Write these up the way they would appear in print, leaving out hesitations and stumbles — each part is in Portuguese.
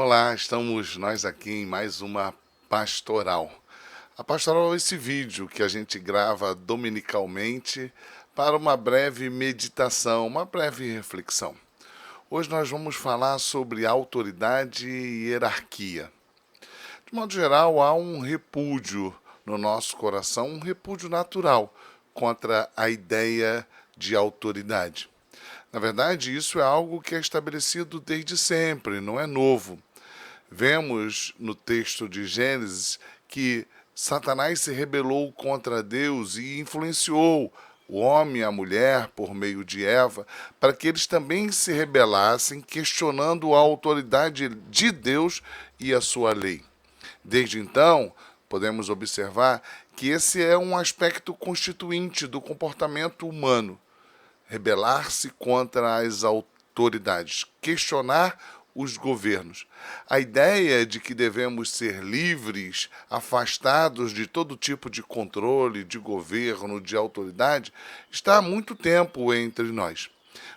Olá, estamos nós aqui em mais uma pastoral. A pastoral é esse vídeo que a gente grava dominicalmente para uma breve meditação, uma breve reflexão. Hoje nós vamos falar sobre autoridade e hierarquia. De modo geral, há um repúdio no nosso coração, um repúdio natural contra a ideia de autoridade. Na verdade, isso é algo que é estabelecido desde sempre, não é novo. Vemos no texto de Gênesis que Satanás se rebelou contra Deus e influenciou o homem e a mulher por meio de Eva para que eles também se rebelassem, questionando a autoridade de Deus e a sua lei. Desde então, podemos observar que esse é um aspecto constituinte do comportamento humano: rebelar-se contra as autoridades, questionar os governos. A ideia de que devemos ser livres, afastados de todo tipo de controle, de governo, de autoridade, está há muito tempo entre nós.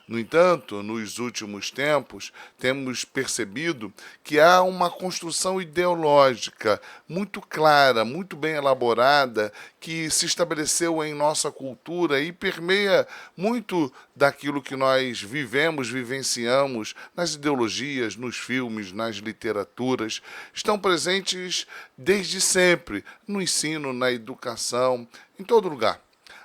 No entanto, nos últimos tempos, temos percebido que há uma construção ideológica muito clara, muito bem elaborada, que se estabeleceu em nossa cultura e permeia muito daquilo que nós vivemos, vivenciamos nas ideologias, nos filmes, nas literaturas. Estão presentes desde sempre, no ensino, na educação, em todo lugar.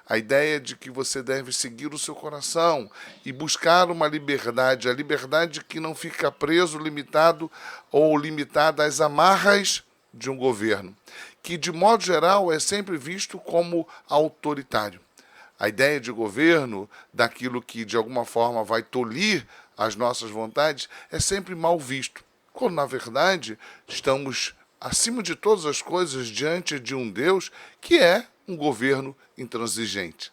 A ideia de que você deve seguir o seu coração e buscar uma liberdade, a liberdade que não fica preso, limitado ou limitada às amarras de um governo, que de modo geral é sempre visto como autoritário. A ideia de governo, daquilo que de alguma forma vai tolir as nossas vontades, é sempre mal visto, quando na verdade estamos, acima de todas as coisas, diante de um Deus que é um governo intransigente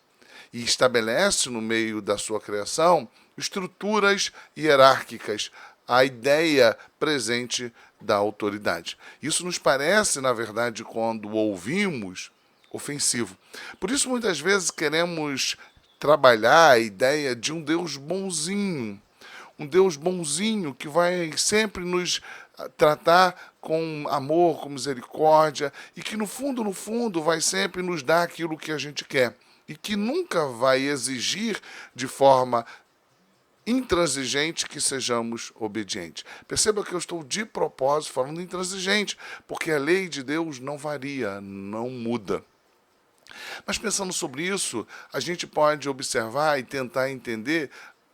e estabelece no meio da sua criação estruturas hierárquicas, a ideia presente da autoridade. Isso nos parece, na verdade, quando ouvimos, ofensivo. Por isso, muitas vezes, queremos trabalhar a ideia de um Deus bonzinho que vai sempre nos tratar com amor, com misericórdia e que no fundo, vai sempre nos dar aquilo que a gente quer e que nunca vai exigir de forma intransigente que sejamos obedientes. Perceba que eu estou de propósito falando intransigente, porque a lei de Deus não varia, não muda. Mas pensando sobre isso, a gente pode observar e tentar entender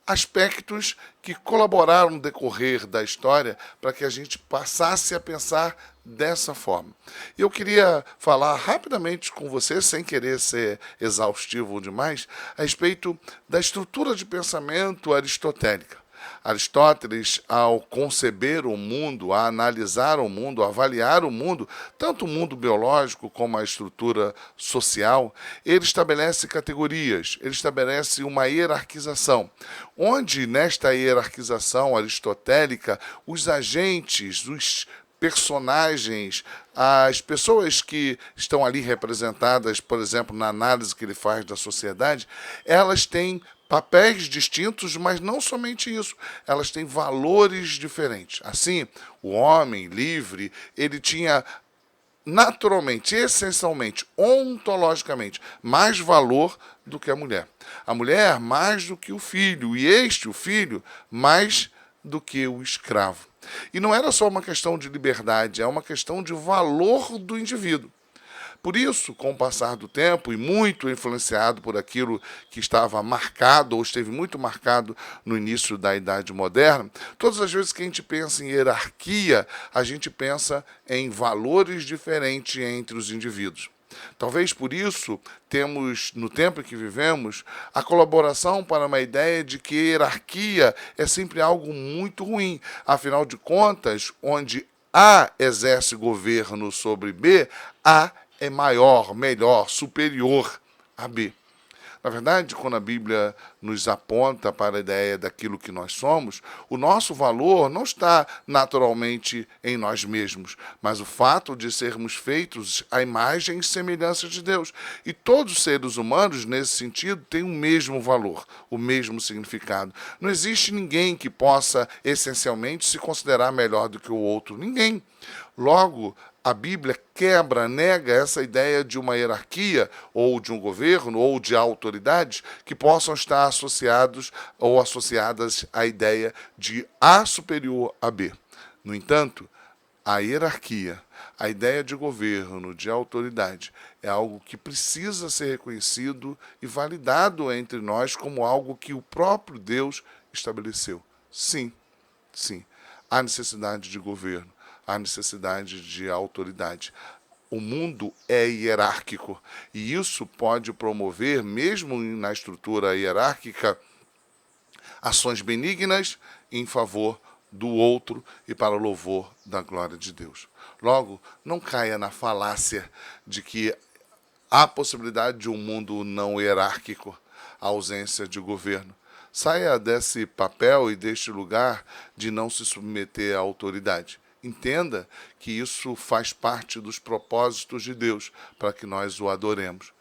aspectos que colaboraram no decorrer da história para que a gente passasse a pensar dessa forma. Eu queria falar rapidamente com você, sem querer ser exaustivo demais, a respeito da estrutura de pensamento aristotélica. Aristóteles, ao conceber o mundo, a analisar o mundo, a avaliar o mundo, tanto o mundo biológico como a estrutura social, ele estabelece categorias, ele estabelece uma hierarquização, onde nesta hierarquização aristotélica, os agentes, os personagens, as pessoas que estão ali representadas, por exemplo, na análise que ele faz da sociedade, elas têm papéis distintos, mas não somente isso, elas têm valores diferentes. Assim, o homem livre, ele tinha naturalmente, essencialmente, ontologicamente, mais valor do que a mulher. A mulher, mais do que o filho, e o filho, mais do que o escravo. E não era só uma questão de liberdade, é uma questão de valor do indivíduo. Por isso, com o passar do tempo, e muito influenciado por aquilo que estava marcado, ou esteve muito marcado no início da Idade Moderna, todas as vezes que a gente pensa em hierarquia, a gente pensa em valores diferentes entre os indivíduos. Talvez por isso temos, no tempo em que vivemos, a colaboração para uma ideia de que hierarquia é sempre algo muito ruim. Afinal de contas, onde A exerce governo sobre B, A é maior, melhor, superior a B. Na verdade, quando a Bíblia nos aponta para a ideia daquilo que nós somos, o nosso valor não está naturalmente em nós mesmos, mas o fato de sermos feitos à imagem e semelhança de Deus. E todos os seres humanos, nesse sentido, têm o mesmo valor, o mesmo significado. Não existe ninguém que possa, essencialmente, se considerar melhor do que o outro. Ninguém. Logo, a Bíblia quebra, nega essa ideia de uma hierarquia, ou de um governo, ou de autoridades que possam estar associados ou associadas à ideia de A superior a B. No entanto, a hierarquia, a ideia de governo, de autoridade, é algo que precisa ser reconhecido e validado entre nós como algo que o próprio Deus estabeleceu. Sim, sim, há necessidade de governo, há necessidade de autoridade. O mundo é hierárquico e isso pode promover, mesmo na estrutura hierárquica, ações benignas em favor do outro e para o louvor da glória de Deus. Logo, não caia na falácia de que há possibilidade de um mundo não hierárquico, a ausência de governo. Saia desse papel e deste lugar de não se submeter à autoridade. Entenda que isso faz parte dos propósitos de Deus para que nós o adoremos.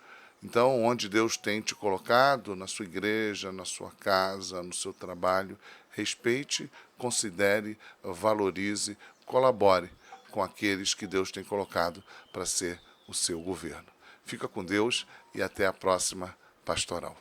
Então, onde Deus tem te colocado, na sua igreja, na sua casa, no seu trabalho, respeite, considere, valorize, colabore com aqueles que Deus tem colocado para ser o seu governo. Fica com Deus e até a próxima pastoral.